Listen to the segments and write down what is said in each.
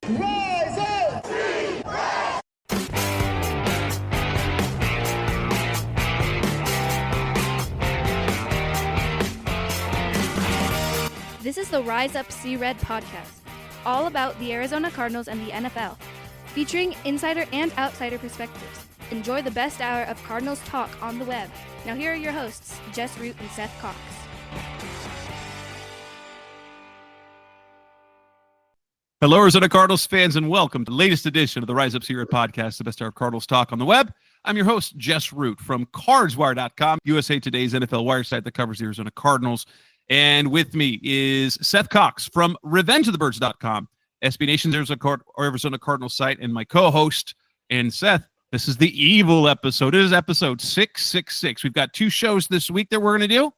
Rise up! This is the Rise Up See Red podcast, all about the Arizona Cardinals and the NFL, featuring insider and outsider perspectives. Enjoy the best hour of Cardinals talk on the web. Now here are your hosts, Jess Root and Seth Cox. Hello, Arizona Cardinals fans, and welcome to the latest edition of the Rise Up See Red podcast, the best hour of Cardinals talk on the web. I'm your host, Jess Root from CardsWire.com, USA Today's NFL wire site that covers the Arizona Cardinals. And with me is Seth Cox from RevengeOfTheBirds.com, SB Nation's Arizona Cardinals site, and my co-host. And Seth, this is the evil episode. It is episode 666. We've got two shows this week that we're going to do,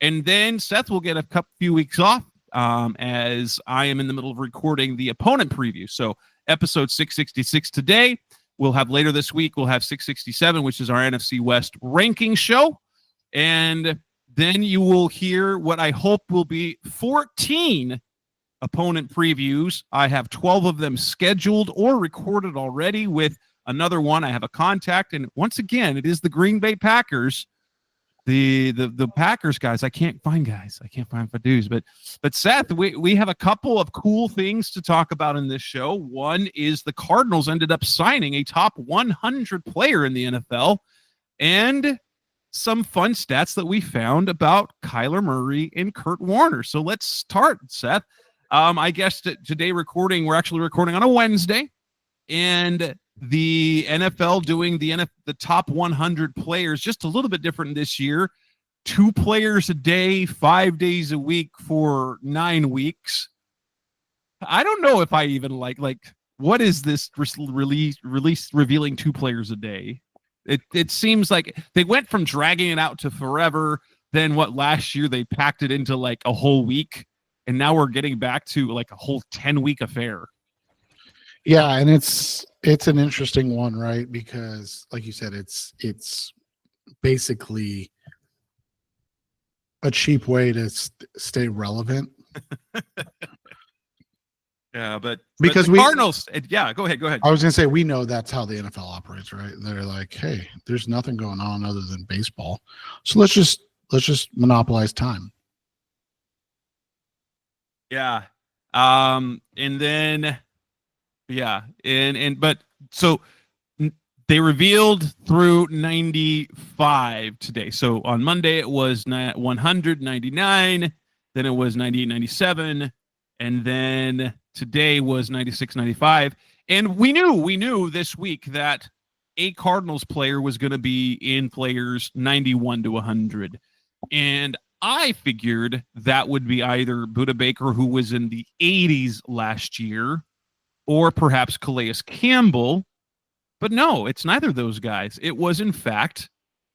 and then Seth will get a few weeks off as I am in the middle of recording the opponent preview. So episode 666 today. We'll have later this week, we'll have 667, which is our NFC West ranking show. And then you will hear what I hope will be 14 opponent previews. I have 12 of them scheduled or recorded already, with another one. I have a contact. And once again, it is the Green Bay Packers. The Packers guys, I can't find Fadoos. But Seth, we have a couple of cool things to talk about in this show. One is the Cardinals ended up signing a top 100 player in the NFL, and some fun stats that we found about Kyler Murray and Kurt Warner. So let's start, Seth. I guess today we're actually recording on a Wednesday, and the NFL doing the top 100 players just a little bit different this year. 2 players a day, 5 days a week for 9 weeks. I don't know if I even like what is this release revealing 2 players a day? It seems like they went from dragging it out to forever. Then last year they packed it into like a whole week, and now we're getting back to like a whole 10-week affair. Yeah, and it's an interesting one, right? Because like you said, it's basically a cheap way to stay relevant. Yeah, but because the Cardinals, go ahead. I was going to say, we know that's how the NFL operates, right? They're like, hey, there's nothing going on other than baseball, so let's just monopolize time. Yeah, and then but so they revealed through 95 today. So on Monday it was 199, then it was 98, 97, and then today was 96, 95. And we knew this week that a Cardinals player was going to be in players 91 to 100. And I figured that would be either Budda Baker, who was in the 80s last year, or perhaps Calais Campbell. But no, it's neither of those guys. It was, in fact,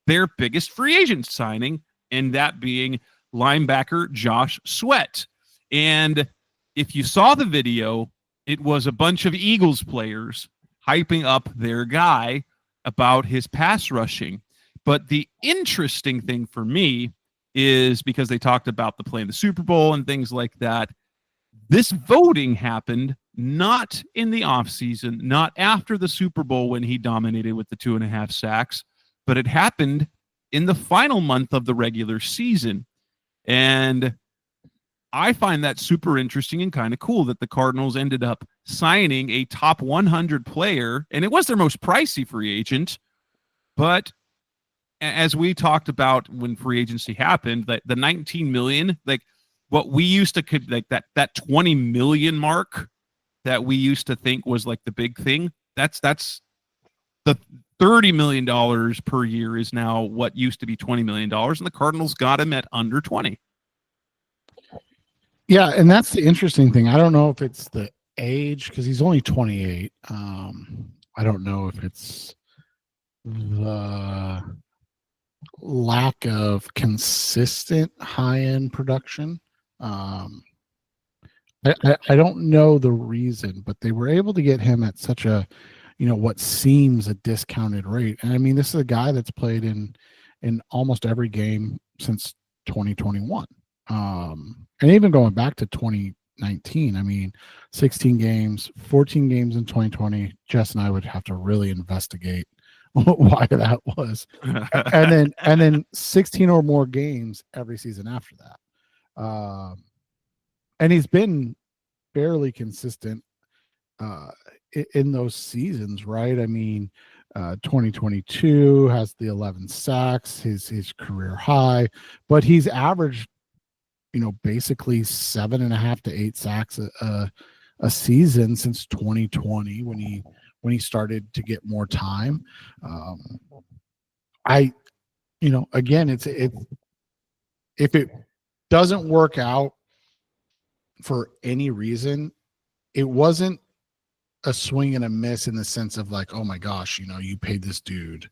their biggest free agent signing, and that being linebacker Josh Sweat. And if you saw the video, it was a bunch of Eagles players hyping up their guy about his pass rushing. But the interesting thing for me is, because they talked about the play in the Super Bowl and things like that, this voting happened not in the offseason, not after the Super Bowl when he dominated with the 2.5 sacks, but it happened in the final month of the regular season. And I find that super interesting and kind of cool that the Cardinals ended up signing a top 100 player, and it was their most pricey free agent. But as we talked about when free agency happened, that the 19 million, like what we used to like that 20 million mark that we used to think was like the big thing, that's the $30 million per year is now what used to be $20 million, and the Cardinals got him at under 20. Yeah, and that's the interesting thing. I don't know if it's the age, because he's only 28. I don't know if it's the lack of consistent high-end production. I don't know the reason, but they were able to get him at such a, what seems a discounted rate. And I mean, this is a guy that's played in almost every game since 2021. And even going back to 19. I mean, 16 games, 14 games in 2020. Jess and I would have to really investigate why that was. And then 16 or more games every season after that. And he's been fairly consistent in those seasons, right? I mean, 2022 has the 11 sacks, his career high, but he's averaged, basically 7.5 to 8 sacks a season since 2020 when he started to get more time. Again, it's if it doesn't work out for any reason, it wasn't a swing and a miss in the sense of like, oh my gosh, you paid this dude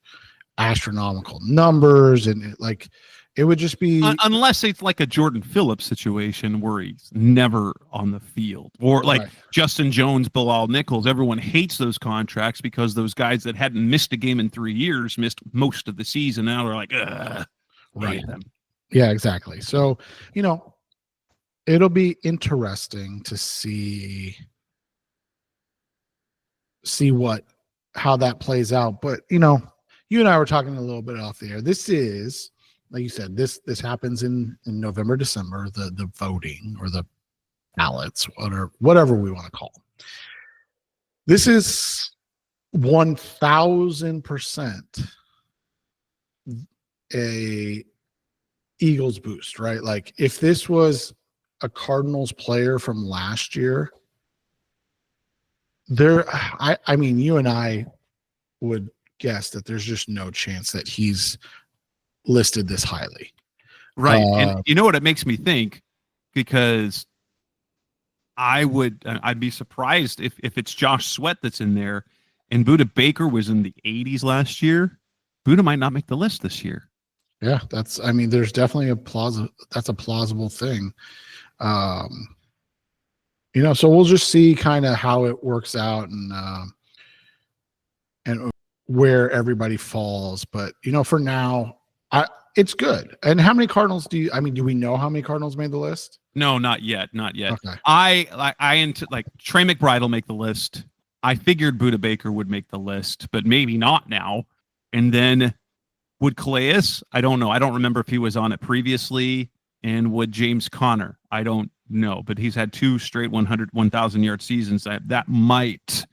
astronomical numbers, and it would just be unless it's like a Jordan Phillips situation where he's never on the field, or like right. Justin Jones, Bilal Nichols. Everyone hates those contracts because those guys that hadn't missed a game in 3 years missed most of the season. Now they're like, right. them. Yeah, exactly. So, it'll be interesting to see how that plays out. But, you and I were talking a little bit off the air. This is, like you said, this happens in November, December, the voting or the ballots, whatever we want to call them. This is 1,000% a Eagles boost, right? Like if this was a Cardinals player from last year, I mean, you and I would guess that there's just no chance that he's listed this highly. Right. And you know what it makes me think? Because I'd be surprised if it's Josh Sweat that's in there, and Budda Baker was in the 80s last year. Budda might not make the list this year. Yeah, there's definitely a plausible thing. So we'll just see kind of how it works out and where everybody falls. But, for now, it's good. And how many Cardinals do we know how many Cardinals made the list? No, not yet. Okay. Trey McBride will make the list. I figured Budda Baker would make the list, but maybe not now. And then would Calais? I don't know. I don't remember if he was on it previously. And would James Conner? I don't know, but he's had 2 straight 1,000-yard seasons. That might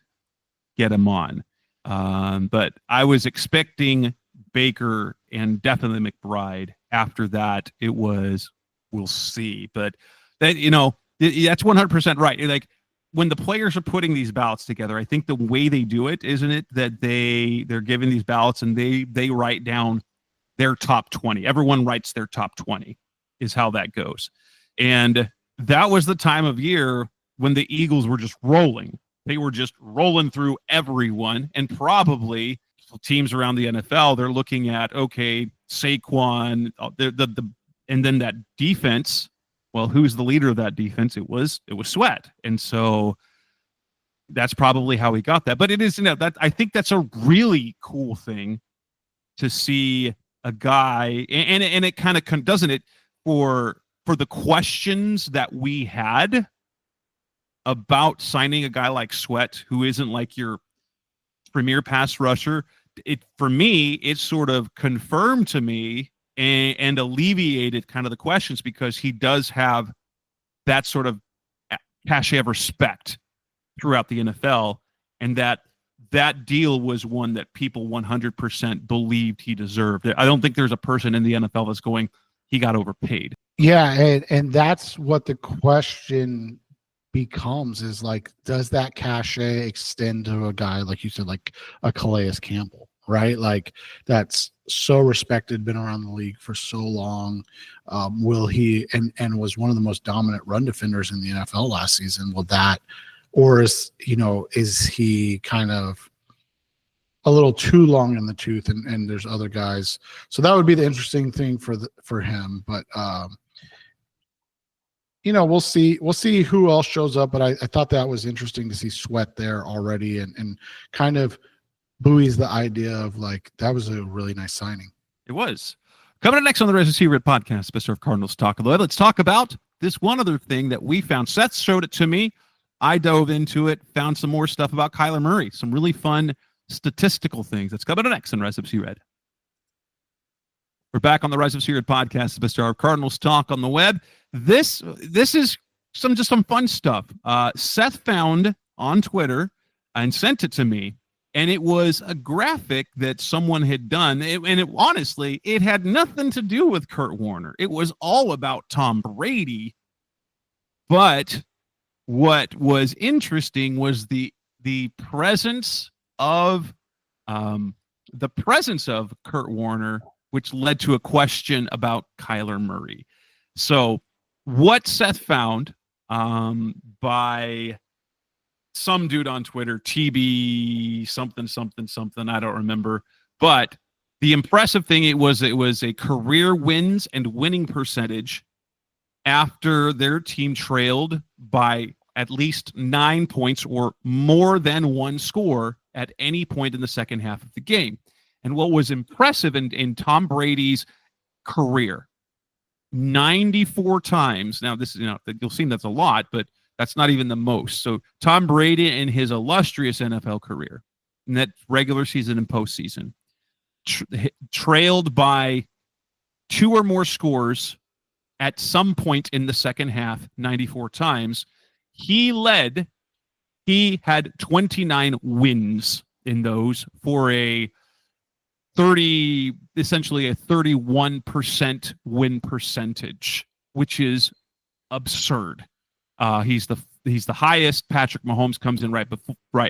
get him on. But I was expecting Baker and definitely McBride. After that, it was, we'll see. But that, that's 100% right. Like when the players are putting these ballots together, I think the way they do it, isn't it, that they're giving these ballots and they write down their top 20. Everyone writes their top 20 is how that goes. And that was the time of year when the Eagles were just rolling. They were just rolling through everyone, and probably teams around the NFL, they're looking at, okay, Saquon, and then that defense. Well, who's the leader of that defense? It was Sweat. And so that's probably how he got that. But it is, that I think that's a really cool thing to see a guy, and it kind of doesn't it for the questions that we had about signing a guy like Sweat, who isn't like your premier pass rusher. For me, it sort of confirmed to me and alleviated kind of the questions, because he does have that sort of cachet of respect throughout the NFL, and that deal was one that people 100% believed he deserved. I don't think there's a person in the NFL that's going, he got overpaid. Yeah, and that's what the question becomes, is like, does that cachet extend to a guy like you said, like a Calais Campbell, right? Like that's so respected, been around the league for so long. Will he and was one of the most dominant run defenders in the NFL last season? Will that, or is he kind of a little too long in the tooth, and there's other guys? So that would be the interesting thing for him. But we'll see who else shows up. But I thought that was interesting to see Sweat there already, and kind of buoys the idea of like, that was a really nice signing. It was. Coming up next on the Rise of Red podcast, Best of Cardinals Talk. Let's talk about this one other thing that we found. Seth showed it to me. I dove into it, found some more stuff about Kyler Murray, some really fun statistical things. That's coming up next on Rise Up See Red. We're back on the Rise Up See Red podcast, the best hour of Cardinals talk on the web. This is some fun stuff. Seth found on Twitter and sent it to me, and it was a graphic that someone had done. Honestly, it had nothing to do with Kurt Warner. It was all about Tom Brady. But what was interesting was the presence of Kurt Warner, which led to a question about Kyler Murray. So what Seth found by some dude on Twitter, TB something, I don't remember. But the impressive thing, it was a career wins and winning percentage after their team trailed by at least 9 points or more than one score at any point in the second half of the game. And what was impressive in Tom Brady's career, 94 times. Now, this is, you'll see that's a lot, but that's not even the most. So Tom Brady in his illustrious NFL career, in that regular season and postseason, trailed by 2 or more scores at some point in the second half, 94 times. He had 29 wins in those for essentially a 31% win percentage, which is absurd. He's the highest. Patrick Mahomes comes in right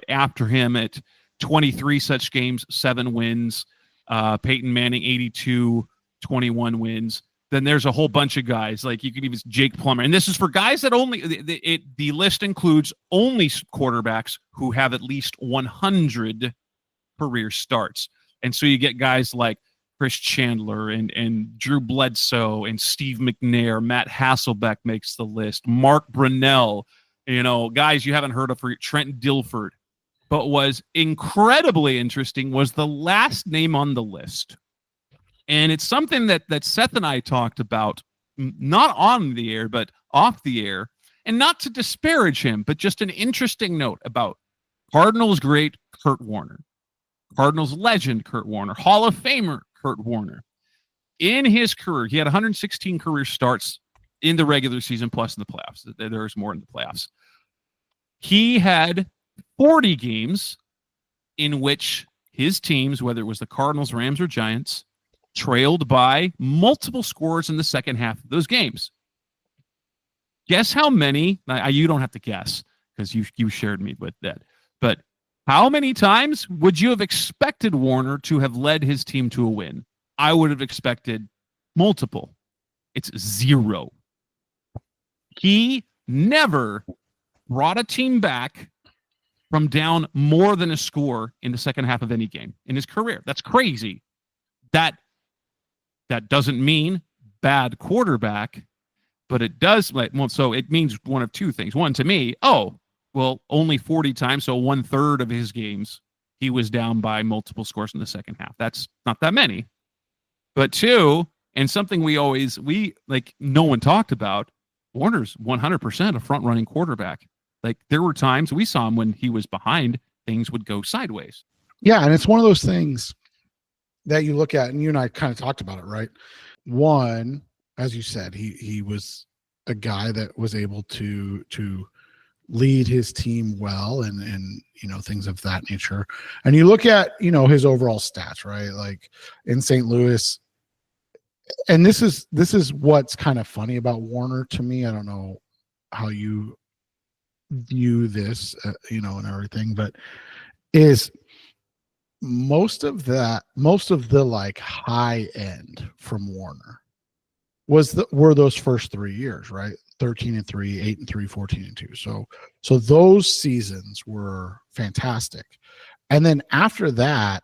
after him at 23 such games, 7 wins. Peyton Manning, 82, 21 wins. Then there's a whole bunch of guys, like you could even Jake Plummer. And this is for guys that the list includes only quarterbacks who have at least 100 career starts. And so you get guys like Chris Chandler and Drew Bledsoe and Steve McNair. Matt Hasselbeck makes the list. Mark Brunell, guys you haven't heard of, for Trent Dilford. But was incredibly interesting was the last name on the list. And it's something that Seth and I talked about, not on the air, but off the air. And not to disparage him, but just an interesting note about Cardinals great Kurt Warner. Cardinals legend Kurt Warner, Hall of Famer Kurt Warner. In his career, he had 116 career starts in the regular season plus in the playoffs. There's more in the playoffs. He had 40 games in which his teams, whether it was the Cardinals, Rams, or Giants, trailed by multiple scores in the second half of those games. Guess how many? You don't have to guess because you shared me with that. But how many times would you have expected Warner to have led his team to a win? I would have expected multiple. It's 0. He never brought a team back from down more than a score in the second half of any game in his career. That's crazy. That doesn't mean bad quarterback, but it does. So it means one of two things. One, to me, only 40 times, so 1/3 of his games, he was down by multiple scores in the second half. That's not that many. But 2, and something no one talked about, Warner's 100% a front-running quarterback. Like, there were times we saw him when he was behind, things would go sideways. Yeah, and it's one of those things that you look at, and you and I kind of talked about it, right? One, as you said, he was a guy that was able to lead his team well and things of that nature. And you look at, his overall stats, right? Like in St. Louis, and this is what's kind of funny about Warner to me. I don't know how you view this, and everything, but is most of the like high end from Warner were those first 3 years, right? 13-3, 8-3, 14-2. So those seasons were fantastic. And then after that,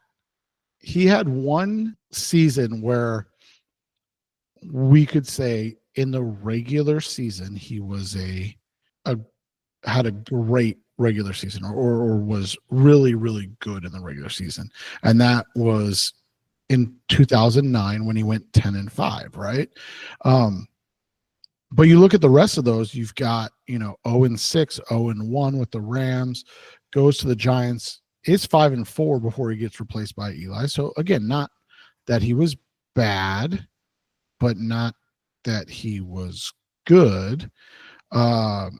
he had one season where we could say in the regular season, he was had a great regular season or was really, really good in the regular season. And that was in 2009 when he went 10-5, right? But you look at the rest of those, you've got, 0-6, 0-1 with the Rams, goes to the Giants, is 5-4 before he gets replaced by Eli. So again, not that he was bad, but not that he was good. And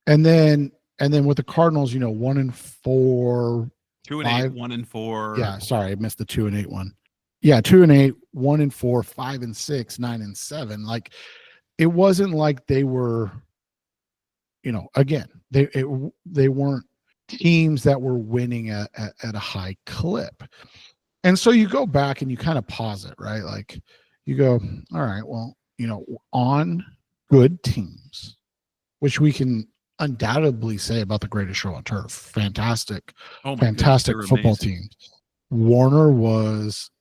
then with the Cardinals, 1-4, 2-8, 1-4. Yeah, sorry, I missed the 2-8 one. Yeah, 2-8, 1-4, 5-6, 9-7. Like, it wasn't like they were, again, they weren't teams that were winning at a high clip. And so you go back and you kind of pause it, right? Like, you go, all right, well, on good teams, which we can undoubtedly say about the greatest show on turf. Fantastic, fantastic football team. Warner was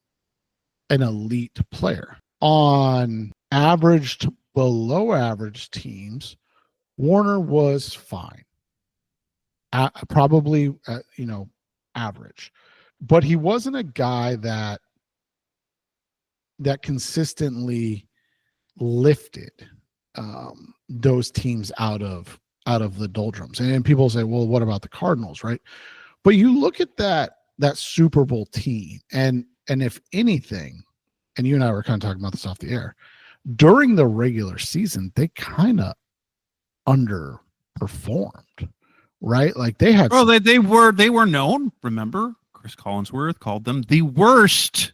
an elite player. On average to below average teams, Warner was fine. Probably, average. But he wasn't a guy that consistently lifted those teams out of the doldrums. And people say, well, what about the Cardinals, right? But you look at that Super Bowl team, and if anything, and you and I were kind of talking about this off the air, during the regular season, they kind of underperformed, right? Like they had. Well, they were known. Remember, Chris Collinsworth called them the worst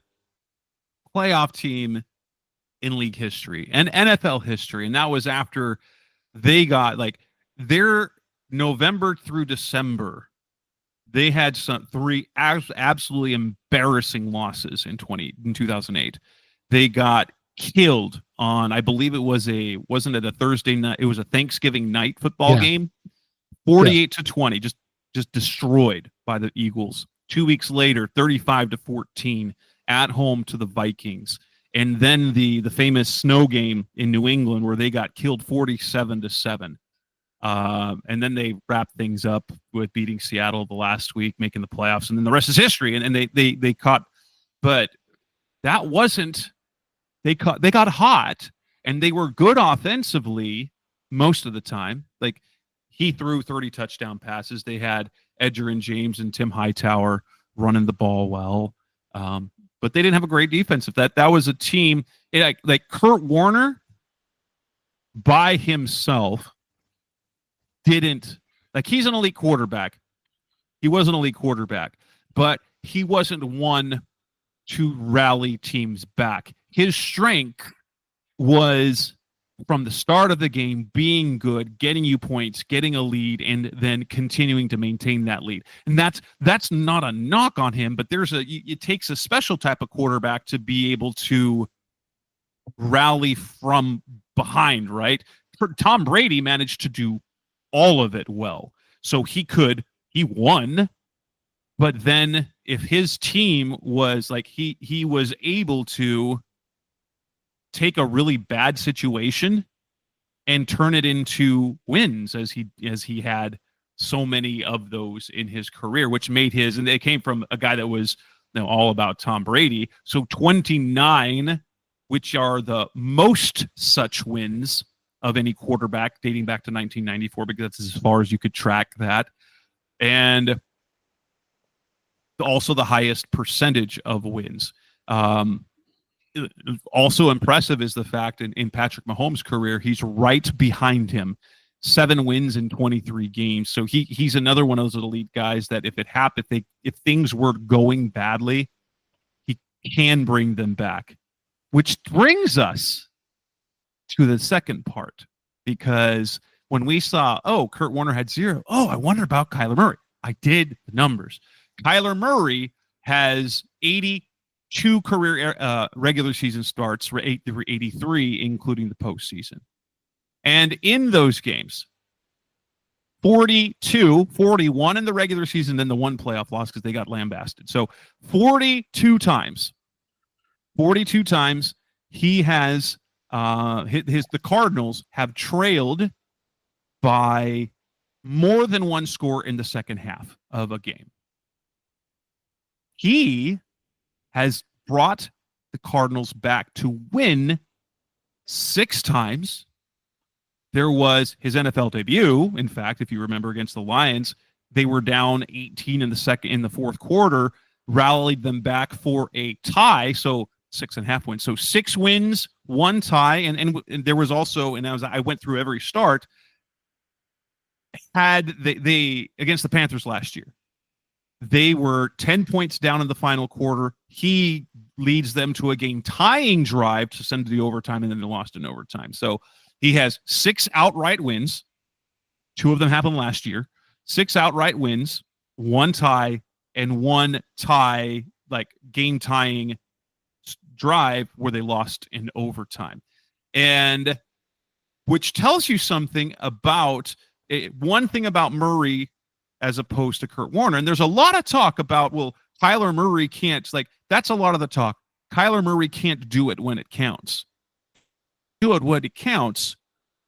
playoff team in league history and NFL history, and that was after they got their November through December. They had three absolutely embarrassing losses in 2008. They got killed on, I believe it was wasn't it a Thursday night? It was a Thanksgiving night football game. 48-20, just destroyed by the Eagles. 2 weeks later, 35-14 at home to the Vikings. And then the famous snow game in New England where they got killed 47-7. And then they wrapped things up with beating Seattle the last week, making the playoffs, and then the rest is history. And they caught, but that wasn't. They got hot, and they were good offensively most of the time. Like, he threw 30 touchdown passes. They had Edger and James and Tim Hightower running the ball well, but they didn't have a great defense. If that was a team like Kurt Warner by himself. Didn't he's an elite quarterback. He was an elite quarterback, but he wasn't one to rally teams back. His strength was from the start of the game being good, getting you points, getting a lead, and then continuing to maintain that lead. And that's not a knock on him, but it takes a special type of quarterback to be able to rally from behind, right? Tom Brady managed to do all of it well. So he won, but then if his team was he was able to take a really bad situation and turn it into wins as he had so many of those in his career, which made and they came from a guy that was all about Tom Brady. So 29, which are the most such wins of any quarterback dating back to 1994, because that's as far as you could track that. And also the highest percentage of wins. Also impressive is the fact in Patrick Mahomes' career, he's right behind him. 7 wins in 23 games. So he's another one of those elite guys that if things were going badly, he can bring them back. Which brings us to the second part, because when we saw, Kurt Warner had 0. I wonder about Kyler Murray. I did the numbers. Kyler Murray has 82 career regular season starts for 83, including the postseason. And in those games, 42, 41 in the regular season, then the one playoff loss because they got lambasted. So 42 times he has the Cardinals have trailed by more than one score in the second half of a game. He has brought the Cardinals back to win 6 times There was his NFL debut. In fact, if you remember, against the Lions, they were down 18 in the fourth quarter, rallied them back for a tie. So 6.5 wins. So 6 wins, 1 tie. And there was also, and I went through every start, had they against the Panthers last year. They were 10 points down in the final quarter. He leads them to a game-tying drive to send to the overtime, and then they lost in overtime. So he has 6 outright wins. 2 of them happened last year. 6 outright wins, 1 tie, and 1 tie, like game-tying drive where they lost in overtime. And which tells you something about one thing about Murray as opposed to Kurt Warner. And there's a lot of talk about, well, Kyler Murray can't, like, that's a lot of the talk. Kyler Murray can't do it when it counts. Do it when it counts.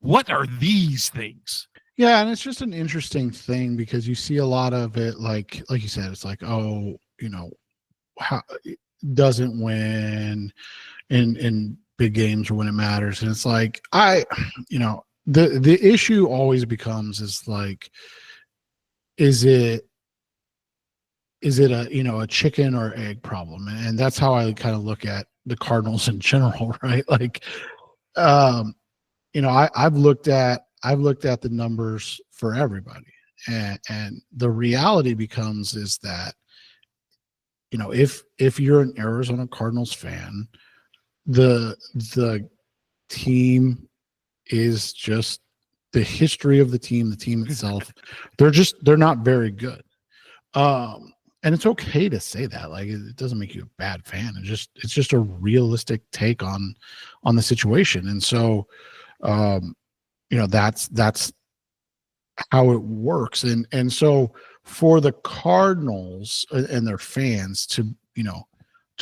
What are these things? Yeah, and it's just an interesting thing because you see a lot of it, like you said, it's like, oh, how doesn't win in big games or when it matters. And it's like, the issue always becomes is like, is it a chicken or egg problem? And that's how I kind of look at the Cardinals in general, right? Like, I've looked at the numbers for everybody, and the reality becomes is that, if you're an Arizona Cardinals fan, the team is just the history of the team itself. They're not very good. And it's okay to say that. Like, it doesn't make you a bad fan. It's just a realistic take on the situation. And so, that's how it works. And so for the Cardinals and their fans to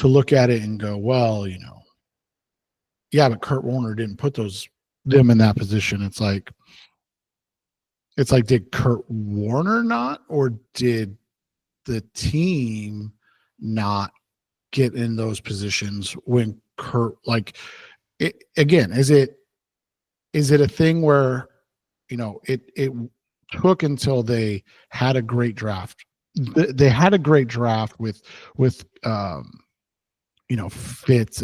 look at it and go, well, yeah, but Kurt Warner didn't put them in that position. It's like, did Kurt Warner not, or did the team not get in those positions when Kurt, like, again, is it a thing where, it took until they had a great draft. They had a great draft with Fitz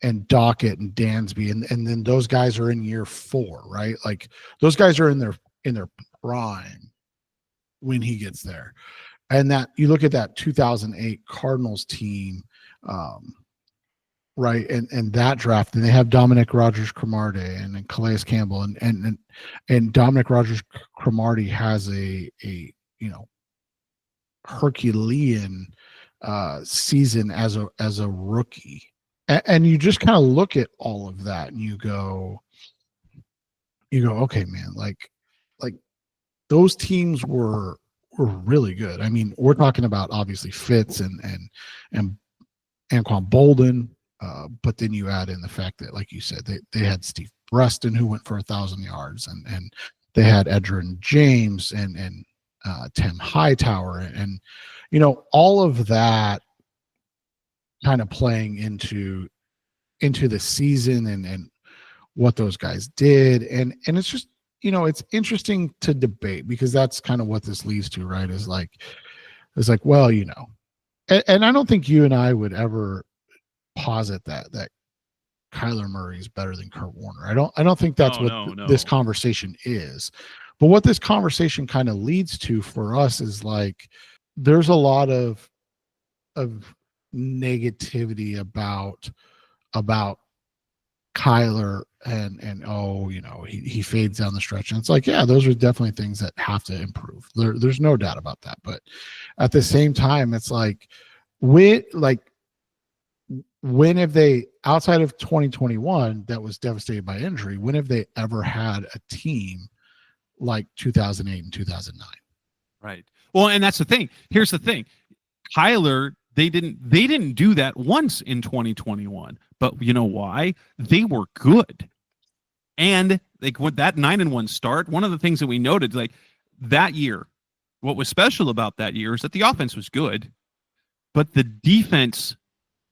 and Dockett and Dansby, and then those guys are in year 4, right? Like, those guys are in their prime when he gets there. And that you look at that 2008 Cardinals team, right, and that draft, and they have Dominic Rodgers-Cromartie and Calais Campbell, and Dominic Rodgers-Cromartie has a Herculean season as a rookie. And you just kind of look at all of that and you go, okay, man, like those teams were really good. I mean, we're talking about obviously Fitz and Anquan Bolden, but then you add in the fact that, like you said, they had Steve Breston, who went for 1,000 yards, and they had Edgerrin James and Tim Hightower, and all of that kind of playing into the season and what those guys did. And it's just, it's interesting to debate, because that's kind of what this leads to, right? Is like, well, and I don't think you and I would ever posit that Kyler Murray is better than Kurt Warner. I don't think that's this conversation is. But what this conversation kind of leads to for us is like, there's a lot of negativity about Kyler and he fades down the stretch. And it's like, yeah, those are definitely things that have to improve. There's no doubt about that. But at the same time, it's like, when have they, outside of 2021 that was devastated by injury, when have they ever had a team like 2008 and 2009? Right. Well, and that's the thing. Here's the thing. Kyler, they didn't do that once in 2021. But you know why? They were good. And like, with that 9-1 start, one of the things that we noted, like, that year, what was special about that year is that the offense was good, but the defense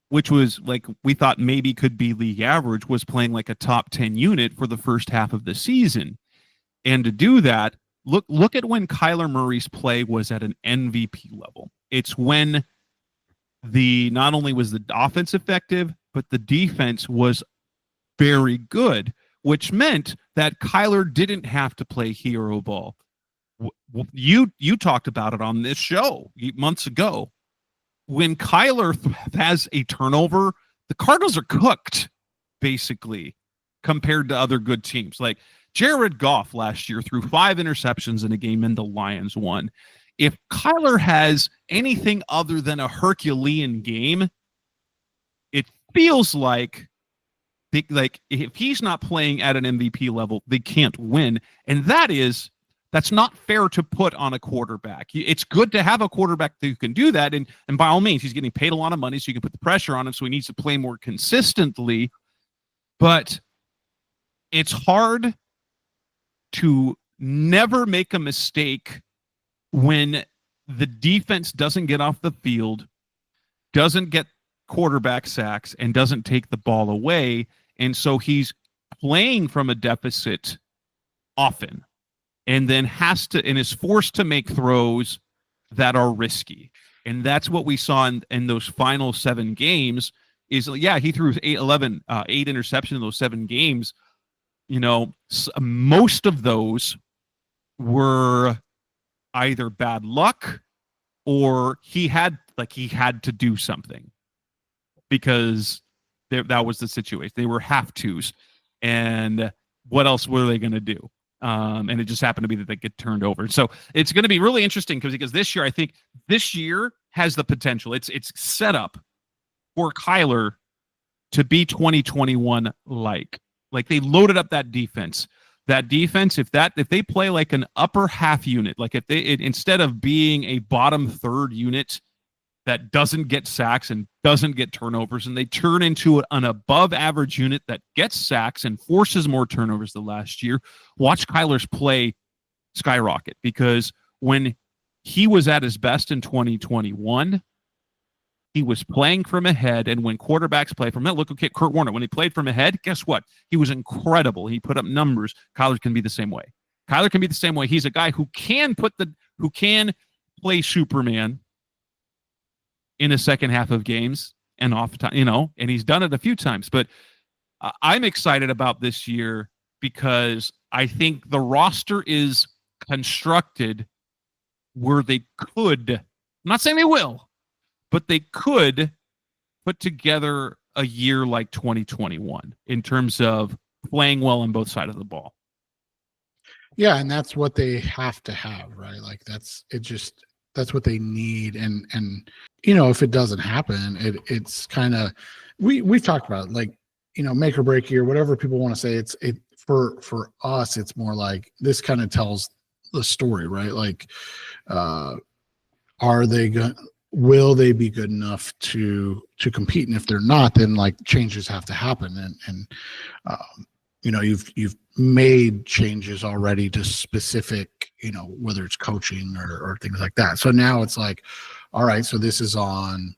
which was like we thought maybe could be league average, was playing like a top 10 unit for the first half of the season. And to do that, look at when Kyler Murray's play was at an MVP level. It's when not only was the offense effective, but the defense was very good, which meant that Kyler didn't have to play hero ball. You talked about it on this show months ago. When Kyler has a turnover, the Cardinals are cooked, basically, compared to other good teams. Like Jared Goff last year threw 5 interceptions in a game and the Lions won. If Kyler has anything other than a Herculean game, it feels like if he's not playing at an MVP level, they can't win. And that's not fair to put on a quarterback. It's good to have a quarterback who can do that. And by all means, he's getting paid a lot of money, so you can put the pressure on him. So he needs to play more consistently. But it's hard to never make a mistake when the defense doesn't get off the field, doesn't get quarterback sacks, and doesn't take the ball away. And so he's playing from a deficit often, and then is forced to make throws that are risky. And that's what we saw in those final 7 games is, he threw 8 interceptions in those 7 games. Most of those were either bad luck or he had to do something because that was the situation. They were have tos, and what else were they going to do? And it just happened to be that they get turned over. So it's going to be really interesting because this year, I think this year has the potential. It's set up for Kyler to be 2021 like they loaded up that defense. That defense, if they play like an upper half unit, like if instead of being a bottom third unit that doesn't get sacks and doesn't get turnovers, and they turn into an above average unit that gets sacks and forces more turnovers than last year, watch Kyler's play skyrocket. Because when he was at his best in 2021, he was playing from ahead, and when quarterbacks play from ahead, look at Kurt Warner. When he played from ahead, guess what? He was incredible. He put up numbers. Kyler can be the same way. He's a guy who can play Superman in the second half of games and off time, and he's done it a few times. But I'm excited about this year because I think the roster is constructed where they could, I'm not saying they will, but they could put together a year like 2021 in terms of playing well on both sides of the ball. Yeah, and that's what they have to have, right? Like that's what they need. And if it doesn't happen, it's kind of, we've talked about it, like, make or break year, whatever people want to say. It's for us, it's more like this kind of tells the story, right? Like, will they be good enough to compete? And if they're not, then like changes have to happen. And you've made changes already to specific, whether it's coaching or things like that. So now it's like, all right, so this is on,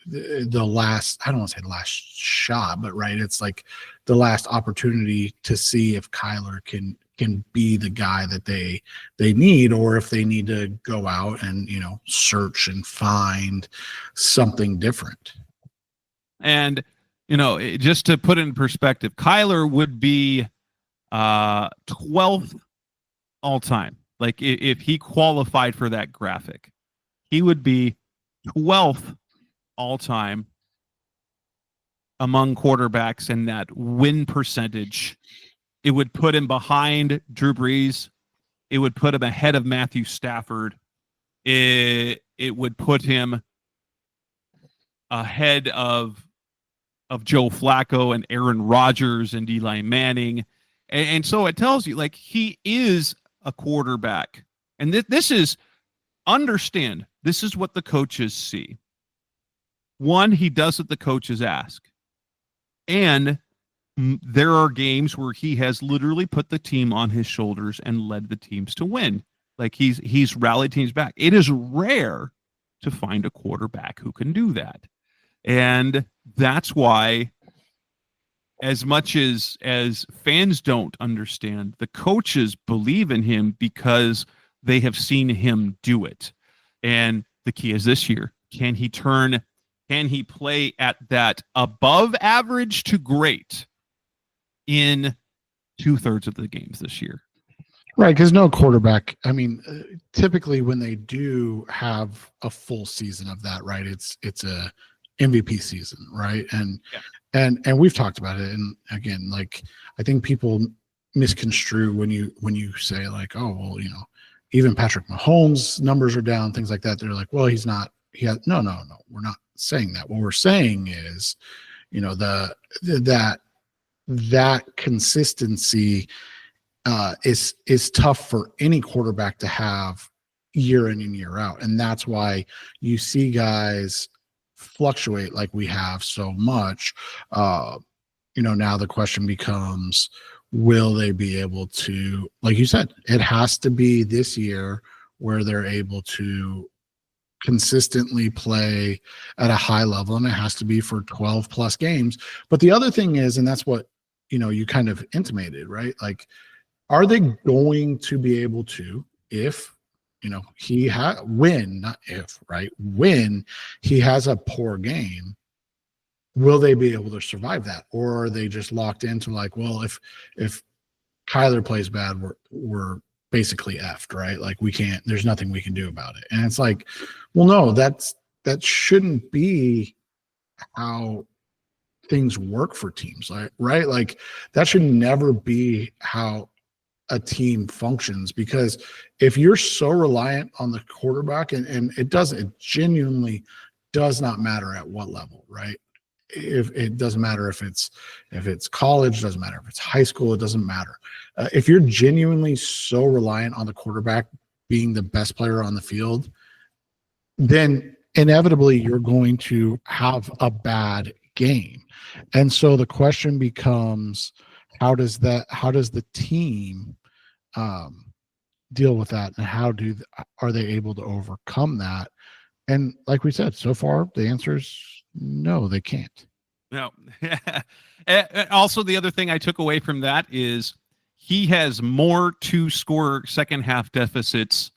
the last, I don't want to say the last shot, but right, it's like the last opportunity to see if Kyler can be the guy that they need, or if they need to go out and, search and find something different. And, just to put it in perspective, Kyler would be 12th all time. Like if he qualified for that graphic, he would be 12th all time among quarterbacks in that win percentage. It would put him behind Drew Brees. It would put him ahead of Matthew Stafford. It would put him ahead of Joe Flacco and Aaron Rodgers and Eli Manning. And so it tells you, like, he is a quarterback. And this is what the coaches see. One, he does what the coaches ask. And there are games where he has literally put the team on his shoulders and led the teams to win. Like he's rallied teams back. It is rare to find a quarterback who can do that. And that's why, as much as fans don't understand, the coaches believe in him because they have seen him do it. And the key is this year, can he play at that above average to great in 2/3 of the games this year? Right, because no quarterback. I mean, typically when they do have a full season of that, right? It's a MVP season, right? And we've talked about it. And again, like I think people misconstrue when you say like, oh well, even Patrick Mahomes' numbers are down, things like that. They're like, well, he's not. No. We're not saying that. What we're saying is, that consistency is tough for any quarterback to have year in and year out. And that's why you see guys fluctuate like we have so much. Now the question becomes, will they be able to, like you said, it has to be this year where they're able to consistently play at a high level, and it has to be for 12 plus games. But the other thing is, and that's what, you kind of intimated, right? Like, are they going to be able to, if, when he has a poor game, will they be able to survive that? Or are they just locked into like, well, if Kyler plays bad, we're basically effed, right? Like there's nothing we can do about it. And it's like, well, no, that shouldn't be how things work for teams, right? Like that should never be how a team functions, because if you're so reliant on the quarterback, and it genuinely does not matter at what level, right? If it doesn't matter if it's college, doesn't matter if it's high school, it doesn't matter. If you're genuinely so reliant on the quarterback being the best player on the field, then inevitably you're going to have a bad game. And so the question becomes, how does the team deal with that, and are they able to overcome that? And like we said, so far the answer is no, they can't. No. Also, the other thing I took away from that is he has more to-score second-half deficits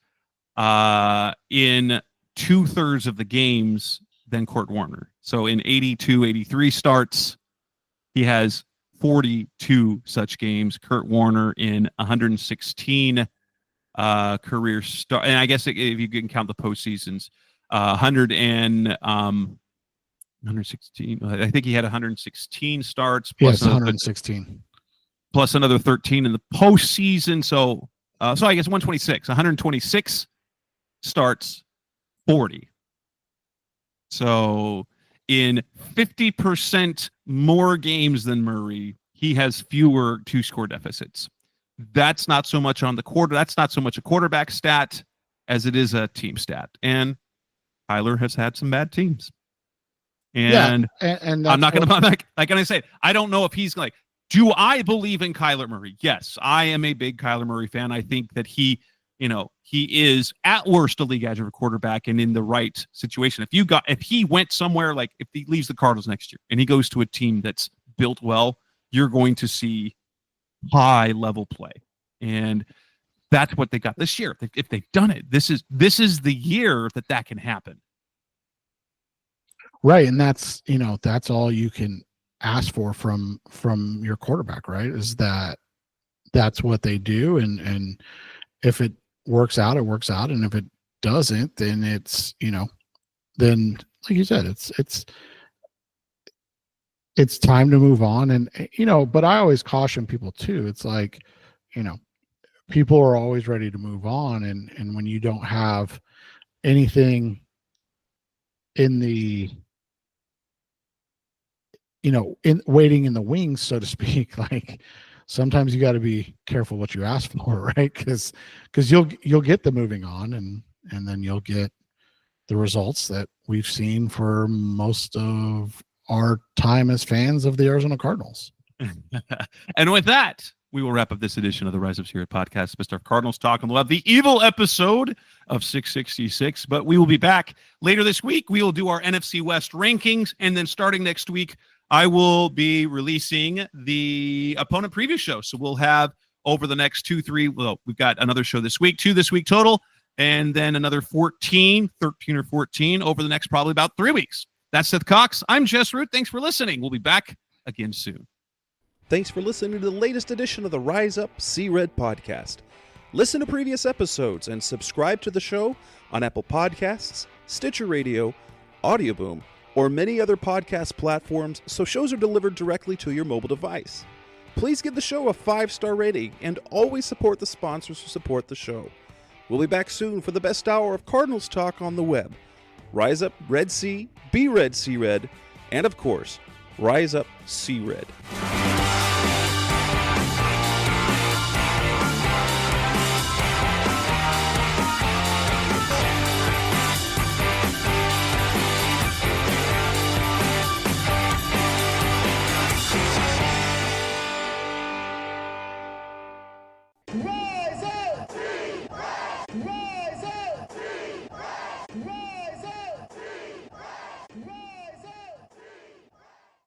in 2/3 of the games than Kurt Warner. So in 82, 83 starts, he has 42 such games. Kurt Warner in 116 career start, and I guess if you can count the postseasons, 116. I think he had 116 starts. Yes, 116 plus another 13 in the postseason. So I guess 126 starts, 40. So in 50% more games than Murray, he has fewer to-score deficits. That's not so much on the quarter. That's not so much a quarterback stat as it is a team stat. And Kyler has had some bad teams. And I'm not going to, like I say, I don't know if he's like, do I believe in Kyler Murray? Yes, I am a big Kyler Murray fan. I think that he is at worst a league average quarterback, and in the right situation. If he went somewhere, like if he leaves the Cardinals next year and he goes to a team that's built well, you're going to see high level play. And that's what they got this year. If they've done it, this is the year that can happen. Right. And that's all you can ask for from your quarterback, right? Is that's what they do. And if it works out, it works out. And if it doesn't, then it's, then like you said, it's time to move on. And, but I always caution people too. It's like, people are always ready to move on. And when you don't have anything in the, in waiting in the wings, so to speak, like sometimes you got to be careful what you ask for, right? Because you'll get the moving on, and then you'll get the results that we've seen for most of our time as fans of the Arizona Cardinals. And with that, we will wrap up this edition of the Rise Up See Red podcast. Mr. Cardinals Talk on the Web, the evil episode of 666. But we will be back later this week. We will do our NFC West rankings. And then starting next week, I will be releasing the opponent preview show. So we'll have over the next 2-3, well, we've got another show this week, 2 this week total, and then another 13 or 14 over the next probably about 3 weeks. That's Seth Cox. I'm Jess Root. Thanks for listening. We'll be back again soon. Thanks for listening to the latest edition of the Rise Up See Red podcast. Listen to previous episodes and subscribe to the show on Apple Podcasts, Stitcher Radio, Audioboom, or many other podcast platforms so shows are delivered directly to your mobile device. Please give the show a 5-star rating and always support the sponsors who support the show. We'll be back soon for the best hour of Cardinals talk on the web. Rise up, Red Sea, be Red, See Red, and of course, Rise Up, See Red.